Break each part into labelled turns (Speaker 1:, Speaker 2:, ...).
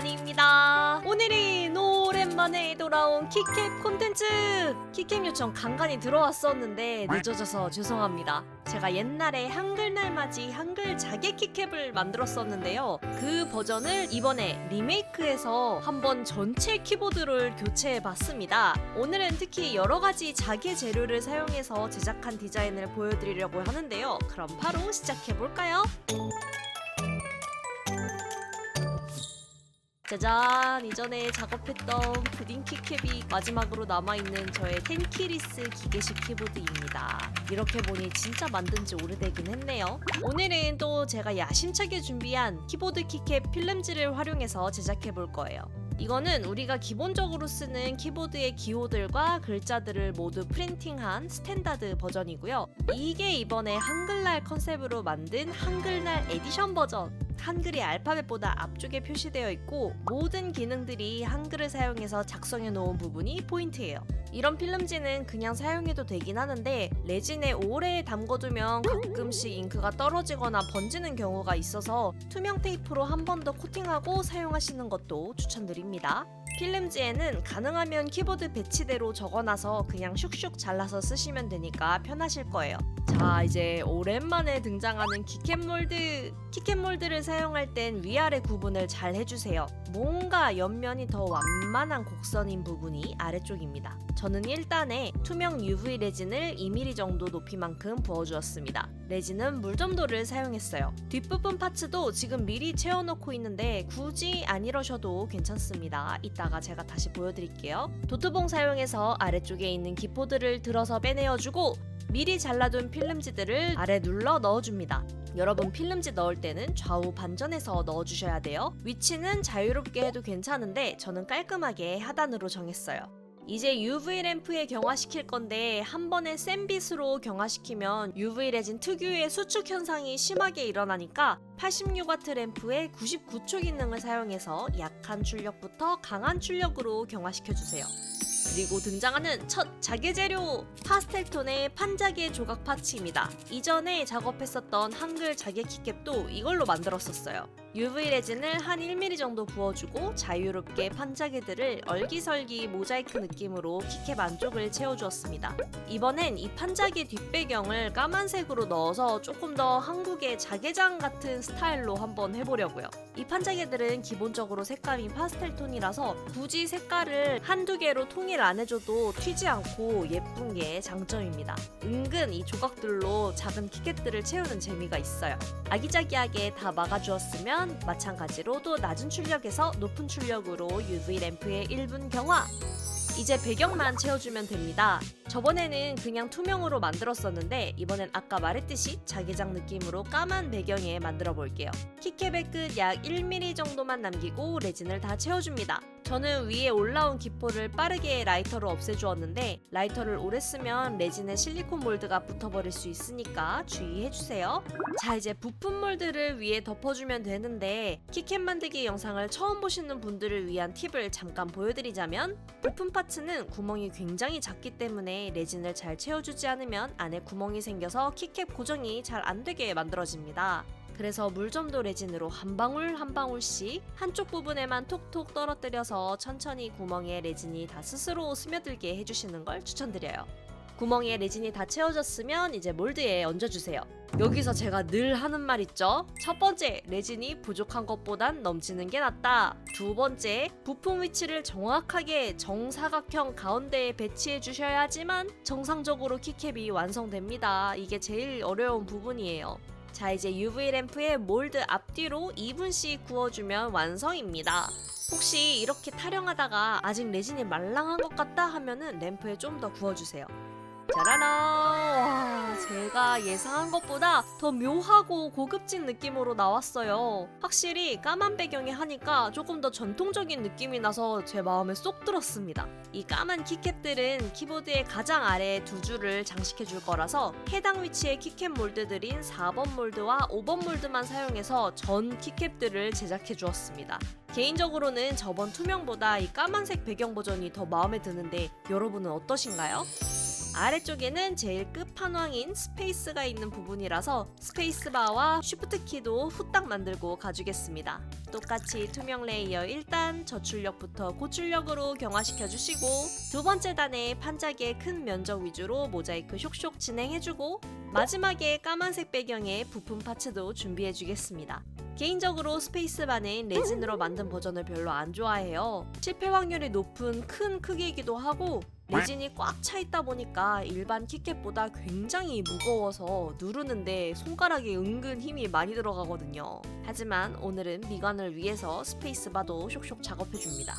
Speaker 1: 간간이입니다. 오늘은 오랜만에 돌아온 키캡 콘텐츠! 키캡 요청 간간히 들어왔었는데 늦어져서 죄송합니다. 제가 옛날에 한글날 맞이 한글 자개 키캡을 만들었었는데요. 그 버전을 이번에 리메이크해서 한번 전체 키보드를 교체해봤습니다. 오늘은 특히 여러가지 자개 재료를 사용해서 제작한 디자인을 보여드리려고 하는데요. 그럼 바로 시작해볼까요? 짜잔! 이전에 작업했던 푸딩 키캡이 마지막으로 남아있는 저의 텐키리스 기계식 키보드입니다. 이렇게 보니 진짜 만든 지 오래되긴 했네요. 오늘은 또 제가 야심차게 준비한 키보드 키캡 필름지를 활용해서 제작해볼 거예요. 이거는 우리가 기본적으로 쓰는 키보드의 기호들과 글자들을 모두 프린팅한 스탠다드 버전이고요. 이게 이번에 한글날 컨셉으로 만든 한글날 에디션 버전! 한글이 알파벳보다 앞쪽에 표시되어 있고 모든 기능들이 한글을 사용해서 작성해 놓은 부분이 포인트예요. 이런 필름지는 그냥 사용해도 되긴 하는데 레진에 오래 담궈두면 가끔씩 잉크가 떨어지거나 번지는 경우가 있어서 투명 테이프로 한 번 더 코팅하고 사용하시는 것도 추천드립니다. 필름지에는 가능하면 키보드 배치대로 적어놔서 그냥 슉슉 잘라서 쓰시면 되니까 편하실 거예요. 자, 이제 오랜만에 등장하는 키캡 몰드! 키캡 몰드를 사용할 땐 위아래 구분을 잘 해주세요. 뭔가 옆면이 더 완만한 곡선인 부분이 아래쪽입니다. 저는 1단에 투명 UV 레진을 2mm 정도 높이만큼 부어주었습니다. 레진은 물점도를 사용했어요. 뒷부분 파츠도 지금 미리 채워놓고 있는데 굳이 안 이러셔도 괜찮습니다. 이따가 제가 다시 보여드릴게요. 도트봉 사용해서 아래쪽에 있는 기포들을 들어서 빼내어주고 미리 잘라둔 필름지들을 아래 눌러 넣어줍니다. 여러분 필름지 넣을 때는 좌우 반전해서 넣어주셔야 돼요. 위치는 자유롭게 해도 괜찮은데 저는 깔끔하게 하단으로 정했어요. 이제 UV 램프에 경화시킬 건데 한 번에 센 빛으로 경화시키면 UV 레진 특유의 수축 현상이 심하게 일어나니까 86W 램프에 99초 기능을 사용해서 약한 출력부터 강한 출력으로 경화시켜주세요. 그리고 등장하는 첫 자개 재료! 파스텔톤의 판자개 조각 파츠입니다. 이전에 작업했었던 한글 자개 키캡도 이걸로 만들었었어요. UV 레진을 한 1mm 정도 부어주고 자유롭게 판자개들을 얼기설기 모자이크 느낌으로 키캡 안쪽을 채워주었습니다. 이번엔 이 판자개 뒷배경을 까만색으로 넣어서 조금 더 한국의 자개장 같은 스타일로 한번 해보려고요. 이 판자개들은 기본적으로 색감이 파스텔톤이라서 굳이 색깔을 한두 개로 통일 안 해줘도 튀지 않고 예쁜 게 장점입니다. 은근 이 조각들로 작은 키캡들을 채우는 재미가 있어요. 아기자기하게 다 막아주었으면 마찬가지로 또 낮은 출력에서 높은 출력으로 UV 램프의 1분 경화! 이제 배경만 채워주면 됩니다. 저번에는 그냥 투명으로 만들었었는데 이번엔 아까 말했듯이 자개장 느낌으로 까만 배경에 만들어 볼게요. 키캡의 끝 약 1mm 정도만 남기고 레진을 다 채워줍니다. 저는 위에 올라온 기포를 빠르게 라이터로 없애주었는데 라이터를 오래 쓰면 레진에 실리콘 몰드가 붙어버릴 수 있으니까 주의해주세요. 자, 이제 부품 몰드를 위에 덮어주면 되는데 키캡 만들기 영상을 처음 보시는 분들을 위한 팁을 잠깐 보여드리자면 부품 파츠는 구멍이 굉장히 작기 때문에 레진을 잘 채워주지 않으면 안에 구멍이 생겨서 키캡 고정이 잘 안되게 만들어집니다. 그래서 물점도 레진으로 한 방울 한 방울씩 한쪽 부분에만 톡톡 떨어뜨려서 천천히 구멍에 레진이 다 스스로 스며들게 해주시는 걸 추천드려요. 구멍에 레진이 다 채워졌으면 이제 몰드에 얹어주세요. 여기서 제가 늘 하는 말 있죠? 첫 번째, 레진이 부족한 것보단 넘치는 게 낫다. 두 번째, 부품 위치를 정확하게 정사각형 가운데에 배치해 주셔야지만 정상적으로 키캡이 완성됩니다. 이게 제일 어려운 부분이에요. 자, 이제 UV 램프에 몰드 앞뒤로 2분씩 구워주면 완성입니다. 혹시 이렇게 타령하다가 아직 레진이 말랑한 것 같다 하면은 램프에 좀 더 구워주세요. 짜라란! 와, 제가 예상한 것보다 더 묘하고 고급진 느낌으로 나왔어요. 확실히 까만 배경에 하니까 조금 더 전통적인 느낌이 나서 제 마음에 쏙 들었습니다. 이 까만 키캡들은 키보드의 가장 아래에 두 줄을 장식해 줄 거라서 해당 위치의 키캡 몰드들인 4번 몰드와 5번 몰드만 사용해서 전 키캡들을 제작해 주었습니다. 개인적으로는 저번 투명보다 이 까만색 배경 버전이 더 마음에 드는데 여러분은 어떠신가요? 아래쪽에는 제일 끝판왕인 스페이스가 있는 부분이라서 스페이스바와 쉬프트키도 후딱 만들고 가주겠습니다. 똑같이 투명 레이어 1단 저출력부터 고출력으로 경화시켜주시고 두 번째 단에 판자기의 큰 면적 위주로 모자이크 쇽쇽 진행해주고 마지막에 까만색 배경의 부품 파츠도 준비해주겠습니다. 개인적으로 스페이스바는 레진으로 만든 버전을 별로 안 좋아해요. 실패 확률이 높은 큰 크기이기도 하고 레진이 꽉 차 있다 보니까 일반 키캡보다 굉장히 무거워서 누르는데 손가락에 은근 힘이 많이 들어가거든요. 하지만 오늘은 미관을 위해서 스페이스바도 쇽쇽 작업해줍니다.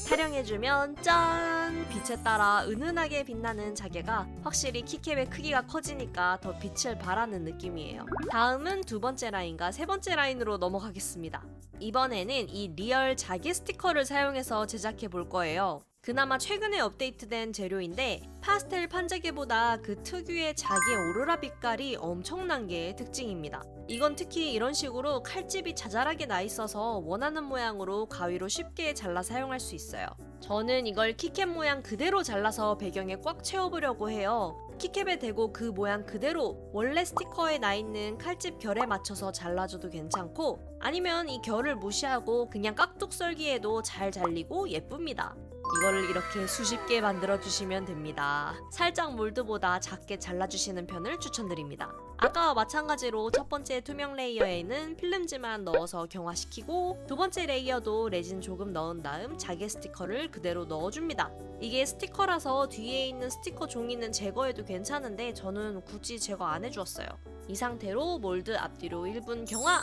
Speaker 1: 타령해주면 짠! 빛에 따라 은은하게 빛나는 자개가 확실히 키캡의 크기가 커지니까 더 빛을 발하는 느낌이에요. 다음은 두 번째 라인과 세 번째 라인으로 넘어가겠습니다. 이번에는 이 리얼 자개 스티커를 사용해서 제작해 볼 거예요. 그나마 최근에 업데이트된 재료인데 파스텔 판자개보다 그 특유의 자개 오로라 빛깔이 엄청난 게 특징입니다. 이건 특히 이런 식으로 칼집이 자잘하게 나 있어서 원하는 모양으로 가위로 쉽게 잘라 사용할 수 있어요. 저는 이걸 키캡 모양 그대로 잘라서 배경에 꽉 채워보려고 해요. 키캡에 대고 그 모양 그대로 원래 스티커에 나 있는 칼집 결에 맞춰서 잘라줘도 괜찮고 아니면 이 결을 무시하고 그냥 깍둑 썰기에도 잘 잘리고 예쁩니다. 이거를 이렇게 수십 개 만들어 주시면 됩니다. 살짝 몰드보다 작게 잘라주시는 편을 추천드립니다. 아까와 마찬가지로 첫 번째 투명 레이어에는 필름지만 넣어서 경화시키고 두 번째 레이어도 레진 조금 넣은 다음 자개 스티커를 그대로 넣어줍니다. 이게 스티커라서 뒤에 있는 스티커 종이는 제거해도 괜찮은데 저는 굳이 제거 안 해주었어요. 이 상태로 몰드 앞뒤로 1분 경화!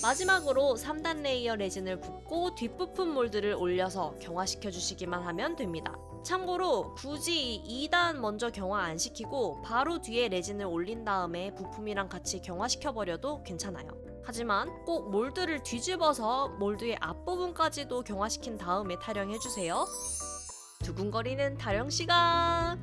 Speaker 1: 마지막으로 3단 레이어 레진을 붓고 뒷부분 몰드를 올려서 경화시켜 주시기만 하면 됩니다. 참고로 굳이 2단 먼저 경화 안 시키고 바로 뒤에 레진을 올린 다음에 부품이랑 같이 경화시켜 버려도 괜찮아요. 하지만 꼭 몰드를 뒤집어서 몰드의 앞부분까지도 경화시킨 다음에 타령해주세요. 두근거리는 타령 시간!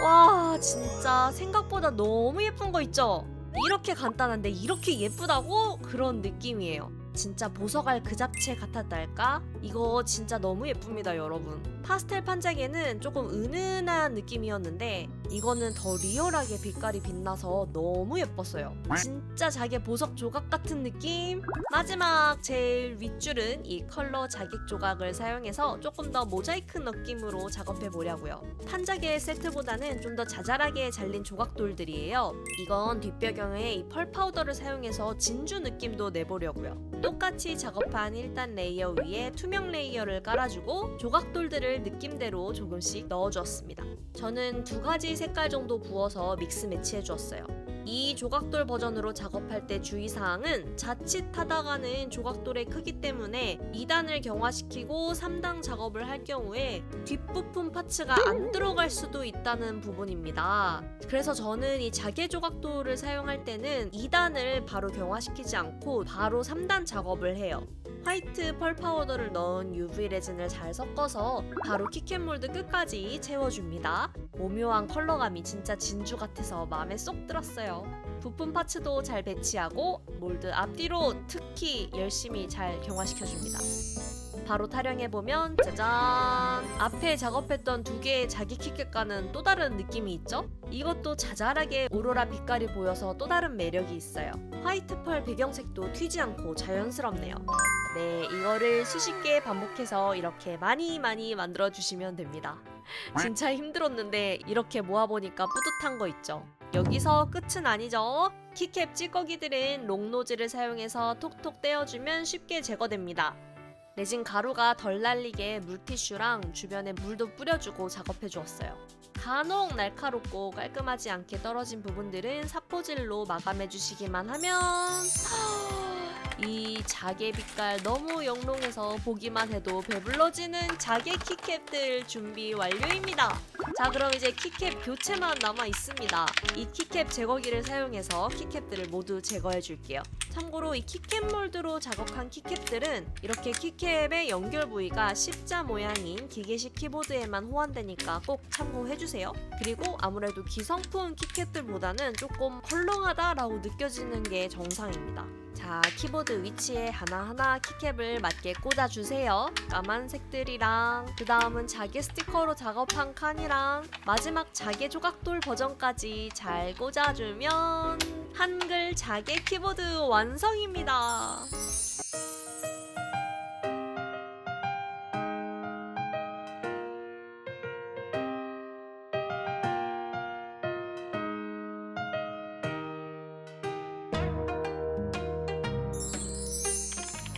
Speaker 1: 와, 진짜 생각보다 너무 예쁜 거 있죠? 이렇게 간단한데 이렇게 예쁘다고? 그런 느낌이에요. 진짜 보석알 그 잡채 같았달까? 이거 진짜 너무 예쁩니다, 여러분. 파스텔 판자개는 조금 은은한 느낌이었는데 이거는 더 리얼하게 빛깔이 빛나서 너무 예뻤어요. 진짜 자개 보석 조각 같은 느낌? 마지막 제일 윗줄은 이 컬러 자객 조각을 사용해서 조금 더 모자이크 느낌으로 작업해 보려고요. 판자개 세트보다는 좀 더 자잘하게 잘린 조각돌들이에요. 이건 뒷배경에 이 펄 파우더를 사용해서 진주 느낌도 내보려고요. 똑같이 작업한 1단 레이어 위에 투명 레이어를 깔아주고 조각돌들을 느낌대로 조금씩 넣어주었습니다. 저는 두 가지 색깔 정도 부어서 믹스 매치해 주었어요. 이 조각돌 버전으로 작업할 때 주의사항은 자칫하다가는 조각돌의 크기 때문에 2단을 경화시키고 3단 작업을 할 경우에 뒷부품 파츠가 안 들어갈 수도 있다는 부분입니다. 그래서 저는 이 자개 조각돌을 사용할 때는 2단을 바로 경화시키지 않고 바로 3단 작업을 해요. 화이트 펄 파우더를 넣은 UV 레진을 잘 섞어서 바로 키캡 몰드 끝까지 채워줍니다. 오묘한 컬러감이 진짜 진주 같아서 마음에 쏙 들었어요. 부품 파츠도 잘 배치하고 몰드 앞뒤로 특히 열심히 잘 경화시켜줍니다. 바로 타령해보면 짜잔! 앞에 작업했던 두 개의 자기 키캡과는 또 다른 느낌이 있죠? 이것도 자잘하게 오로라 빛깔이 보여서 또 다른 매력이 있어요. 화이트 펄 배경색도 튀지 않고 자연스럽네요. 네, 이거를 수십 개 반복해서 이렇게 많이 만들어주시면 됩니다. 진짜 힘들었는데 이렇게 모아보니까 뿌듯한 거 있죠? 여기서 끝은 아니죠? 키캡 찌꺼기들은 롱노즐을 사용해서 톡톡 떼어주면 쉽게 제거됩니다. 레진 가루가 덜 날리게 물티슈랑 주변에 물도 뿌려주고 작업해주었어요. 간혹 날카롭고 깔끔하지 않게 떨어진 부분들은 사포질로 마감해주시기만 하면 이 자개 빛깔 너무 영롱해서 보기만 해도 배불러지는 자개 키캡들 준비 완료입니다. 자, 그럼 이제 키캡 교체만 남아 있습니다. 이 키캡 제거기를 사용해서 키캡들을 모두 제거해 줄게요. 참고로 이 키캡 몰드로 작업한 키캡들은 이렇게 키캡의 연결 부위가 십자 모양인 기계식 키보드에만 호환되니까 꼭 참고해주세요. 그리고 아무래도 기성품 키캡들보다는 조금 헐렁하다라고 느껴지는 게 정상입니다. 자, 키보드 위치에 하나하나 키캡을 맞게 꽂아주세요. 까만 색들이랑 그 다음은 자개 스티커로 작업한 칸이랑 마지막 자개 조각돌 버전까지 잘 꽂아주면 한글 자개 키보드 완성입니다.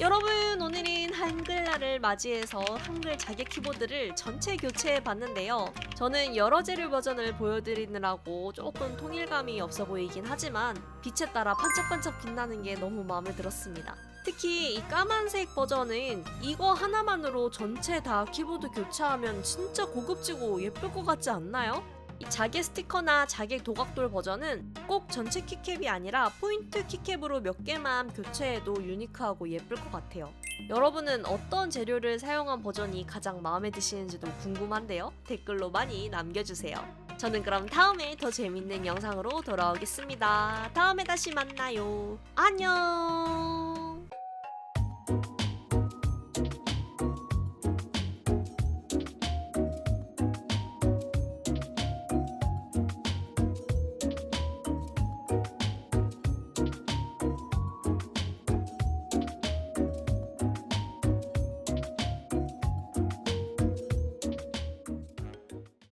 Speaker 1: 여러분, 오늘은 한글날을 맞이해서 한글 자개 키보드를 전체 교체해 봤는데요. 저는 여러 재료 버전을 보여드리느라고 조금 통일감이 없어 보이긴 하지만 빛에 따라 반짝반짝 빛나는 게 너무 마음에 들었습니다. 특히 이 까만색 버전은 이거 하나만으로 전체 다 키보드 교체하면 진짜 고급지고 예쁠 것 같지 않나요? 이 자개 스티커나 자개 도각돌 버전은 꼭 전체 키캡이 아니라 포인트 키캡으로 몇 개만 교체해도 유니크하고 예쁠 것 같아요. 여러분은 어떤 재료를 사용한 버전이 가장 마음에 드시는지도 궁금한데요. 댓글로 많이 남겨주세요. 저는 그럼 다음에 더 재밌는 영상으로 돌아오겠습니다. 다음에 다시 만나요. 안녕.